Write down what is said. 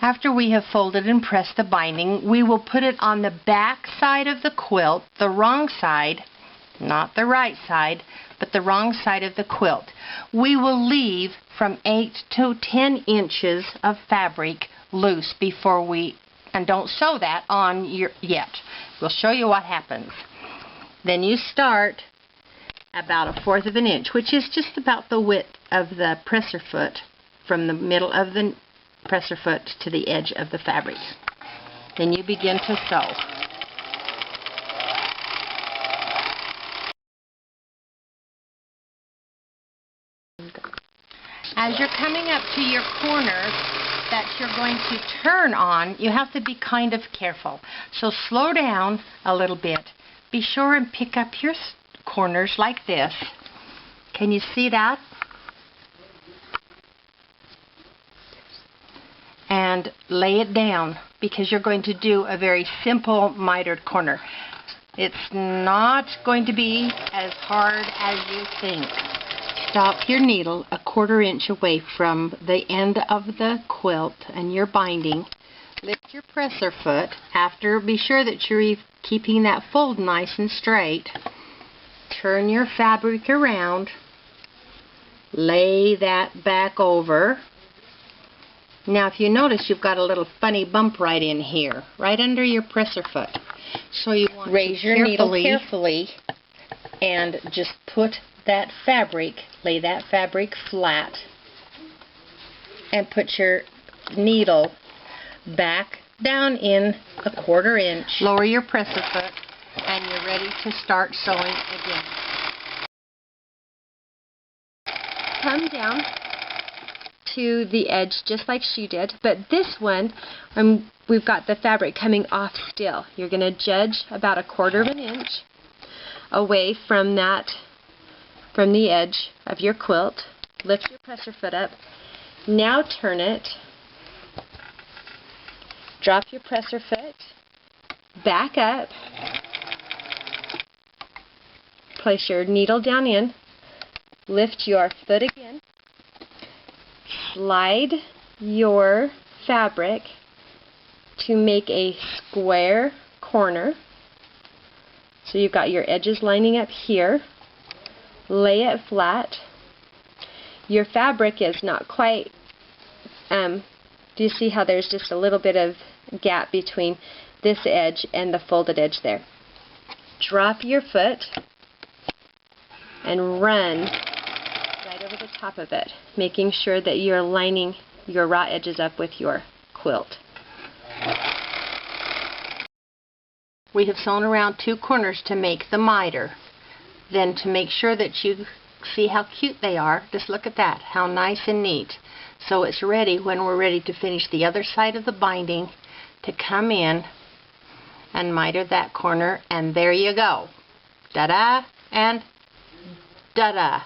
After we have folded and pressed the binding, we will put it on the back side of the quilt, the wrong side, not the right side, but the wrong side of the quilt. We will leave from 8 to 10 inches of fabric loose before and don't sew that on yet. We'll show you what happens. Then you start about 1/4 of an inch, which is just about the width of the presser foot from the middle of the presser foot to the edge of the fabric. Then you begin to sew. As you're coming up to your corner that you're going to turn on, you have to be kind of careful. So slow down a little bit. Be sure and pick up your corners like this. Can you see that? And lay it down, because you're going to do a very simple mitered corner. It's not going to be as hard as you think. Stop your needle 1/4 inch away from the end of the quilt and your binding. Lift your presser foot. Be sure that you're keeping that fold nice and straight. Turn your fabric around. Lay that back over. Now if you notice, you've got a little funny bump right in here, right under your presser foot. So you want to raise your needle carefully and just put that fabric, lay that fabric flat, and put your needle back down in 1/4 inch. Lower your presser foot, and you're ready to start sewing again. Come down to the edge just like she did, but this one we've got the fabric coming off still. You're going to judge about 1/4 of an inch away from the edge of your quilt. Lift your presser foot up. Now turn it. Drop your presser foot. Back up. Place your needle down in. Lift your foot again. Slide your fabric to make a square corner. So you've got your edges lining up here. Lay it flat. Your fabric is not quite, do you see how there's just a little bit of gap between this edge and the folded edge there? Drop your foot and run right over the top of it, making sure that you're lining your raw edges up with your quilt. We have sewn around 2 corners to make the miter. Then to make sure that you see how cute they are, just look at that, how nice and neat. So it's ready when we're ready to finish the other side of the binding to come in and miter that corner, and there you go. Da-da and da-da.